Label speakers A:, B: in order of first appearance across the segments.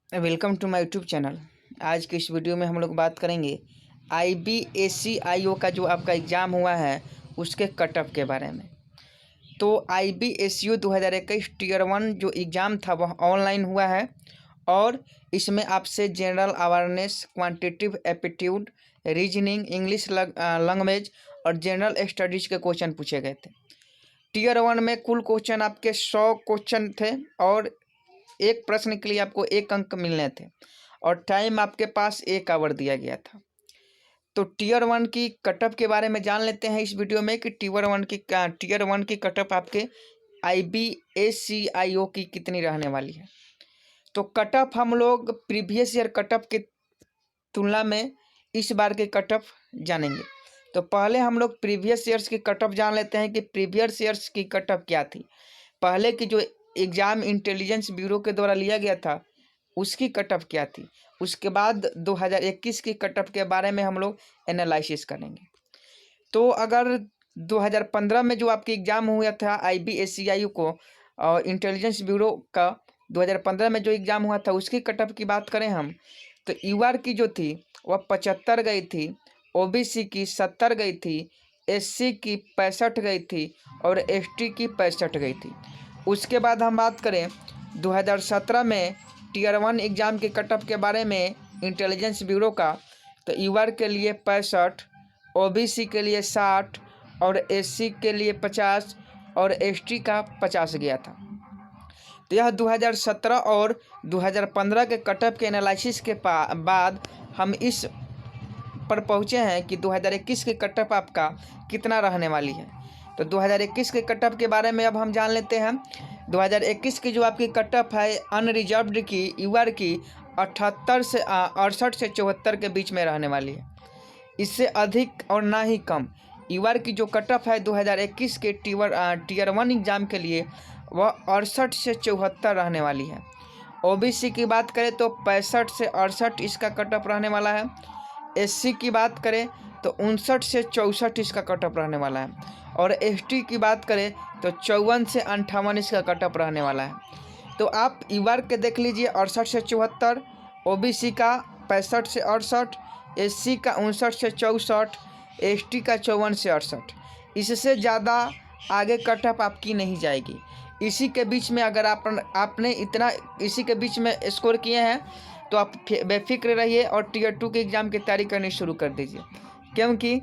A: Welcome to my YouTube channel. आज की इस वीडियो में हम लोग बात करेंगे IBACIO का जो आपका एग्ज़ाम हुआ है उसके कटअप के बारे में। तो IBACIO 2021 टीयर 1 जो एग्ज़ाम था वह ऑनलाइन हुआ है और इसमें आपसे general awareness, quantitative aptitude, reasoning, English language और जनरल स्टडीज़ के क्वेश्चन पूछे गए थे। टीयर 1 में कुल क्वेश्चन आपके 100 क्वेश्चन थे और एक प्रश्न के लिए आपको 1 अंक मिलने थे और टाइम आपके पास 1 आवर दिया गया था। तो टीयर 1 की कटअप के बारे में जान लेते हैं इस वीडियो में कि टीयर 1 की कटअप आपके IBACIO की कितनी रहने वाली है। तो कटअप हम लोग प्रीवियस ईयर कटअप की तुलना में इस बार के कटअप जानेंगे। तो पहले हम लोग प्रीवियस ईयर्स की कटअप जान लेते हैं कि प्रीवियस ईयर्स की कटअप क्या थी। पहले की जो एग्ज़ाम इंटेलिजेंस ब्यूरो के द्वारा लिया गया था उसकी कटअप क्या थी। उसके बाद 2021 की कटअप के बारे में हम लोग एनालिसिस करेंगे। तो अगर 2015 में जो आपकी एग्ज़ाम हुआ था IBACIO को और इंटेलिजेंस ब्यूरो का 2015 में जो एग्ज़ाम हुआ था उसकी कटअप की बात करें हम तो UR की जो थी वह 75 गई थी, OBC की 70 गई थी, SC की 65 गई थी और ST की 65 गई थी। उसके बाद हम बात करें 2017 में टीयर 1 एग्ज़ाम के कटअप के बारे में इंटेलिजेंस ब्यूरो का तो UR के लिए 65, OBC के लिए 60 और SC के लिए 50 और ST का 50 गया था। तो यह 2017 और 2015 के कटअप के एनालिसिस के बाद हम इस पर पहुँचे हैं कि 2021 के कटअप आपका कितना रहने वाली है। तो 2021 के कटअप के बारे में अब हम जान लेते हैं। 2021 की जो आपकी कटअप है अनरिजर्व्ड की UR की 68 से 68 से 74 के बीच में रहने वाली है। इससे अधिक और ना ही कम UR की जो कटअप है 2021 के टीयर 1 एग्ज़ाम के लिए वह 68 से 74 रहने वाली है। OBC की बात करें तो 65 से 68 इसका कटअप रहने वाला है। SC की बात करें तो 59 से 64 इसका कटअप रहने वाला है और ST की बात करें तो 54 से 58 इसका कटअप रहने वाला है। तो आप UR के देख लीजिए 68 से 74, OBC का 65 से 68, SC का 59 से 64, ST का 54 से 68। इससे ज़्यादा आगे कटअप आपकी नहीं जाएगी। इसी के बीच में अगर आपने इतना इसी के बीच में स्कोर किए हैं तो आप बेफिक्र रहिए और टीयर 2 के एग्ज़ाम की तैयारी करनी शुरू कर दीजिए, क्योंकि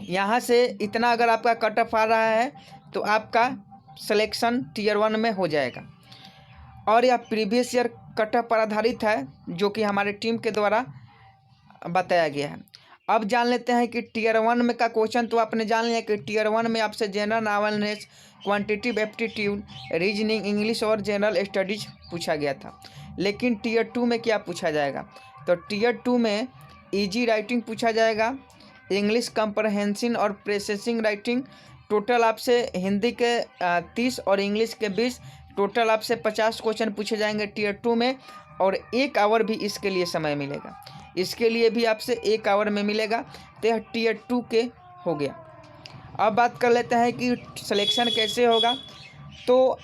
A: यहाँ से इतना अगर आपका कटअप आ रहा है तो आपका सिलेक्शन टीयर 1 में हो जाएगा। और यह प्रीवियस ईयर कटअप पर आधारित है जो कि हमारे टीम के द्वारा बताया गया है। अब जान लेते हैं कि टीयर 1 में का क्वेश्चन तो आपने जान लिया कि टीयर 1 में आपसे general awareness, quantitative aptitude, reasoning, English और जनरल स्टडीज पूछा गया था। लेकिन टीयर 2 में क्या पूछा जाएगा। तो टीयर 2 में इजी राइटिंग पूछा जाएगा, इंग्लिश कंप्रहेंशन और प्रोसेसिंग राइटिंग। टोटल आपसे हिंदी के 30 और इंग्लिश के 20, टोटल आपसे 50 क्वेश्चन पूछे जाएंगे टीयर 2 में और 1 आवर भी इसके लिए समय मिलेगा। इसके लिए भी आपसे 1 आवर में मिलेगा। तो यह टीयर 2 के हो गया। अब बात कर लेते हैं कि सिलेक्शन कैसे होगा। तो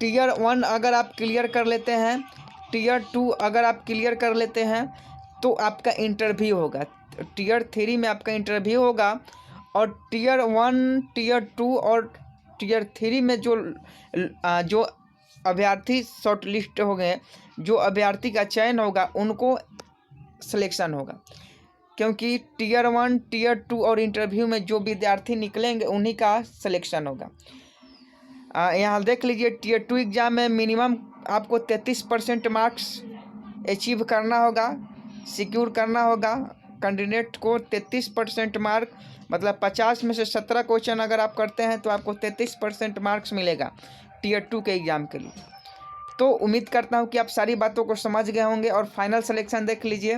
A: टीयर 1 अगर आप क्लियर कर लेते हैं, टीयर 2 अगर आप क्लियर कर लेते हैं तो आपका इंटरव्यू होगा। टीयर 3 में आपका इंटरव्यू होगा और टीयर 1, टीयर 2 और टीयर 3 में जो अभ्यर्थी शॉर्ट लिस्ट हो गए, जो अभ्यर्थी का चयन होगा उनको सिलेक्शन होगा, क्योंकि टीयर 1, टीयर 2 और इंटरव्यू में जो विद्यार्थी निकलेंगे उन्हीं का सिलेक्शन होगा। यहाँ देख लीजिए टीयर 2 एग्ज़ाम में मिनिमम आपको 33% मार्क्स अचीव करना होगा, सिक्योर करना होगा। कैंडिडेट को 33% मार्क मतलब 50 में से 17 क्वेश्चन अगर आप करते हैं तो आपको 33% मार्क्स मिलेगा टीयर 2 के एग्ज़ाम के लिए। तो उम्मीद करता हूं कि आप सारी बातों को समझ गए होंगे। और फाइनल सिलेक्शन देख लीजिए।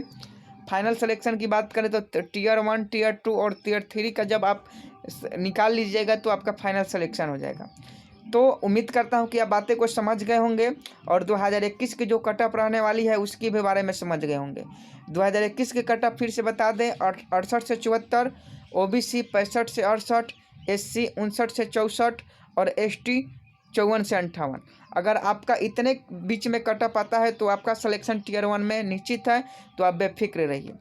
A: फाइनल सिलेक्शन की बात करें तो टीयर 1, टीयर 2 और टीयर 3 का जब आप निकाल लीजिएगा तो आपका फाइनल सिलेक्शन हो जाएगा। तो उम्मीद करता हूं कि आप बातें को समझ गए होंगे और 2021 की जो कटअप रहने वाली है उसकी भी बारे में समझ गए होंगे। 2021 के कटअप फिर से बता दें 68 से 74, OBC 65 से 68, SC 59 से 64 और ST 54 से 58। अगर आपका इतने बीच में कटअप आता है तो आपका सिलेक्शन टियर 1 में निश्चित है, तो आप बेफिक्र रहिए।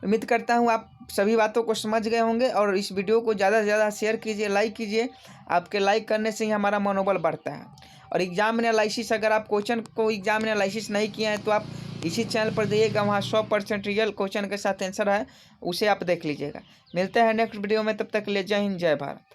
A: उम्मीद करता हूँ आप सभी बातों को समझ गए होंगे, और इस वीडियो को ज़्यादा से ज़्यादा शेयर कीजिए, लाइक कीजिए। आपके लाइक करने से ही हमारा मनोबल बढ़ता है। और एग्जाम एनालिसिस, अगर आप क्वेश्चन को एग्जाम एनालिसिस नहीं किए हैं तो आप इसी चैनल पर जाइएगा, वहाँ 100% रियल क्वेश्चन के साथ आंसर है, उसे आप देख लीजिएगा। मिलते हैं नेक्स्ट वीडियो में, तब तक के लिए जय हिंद जय भारत।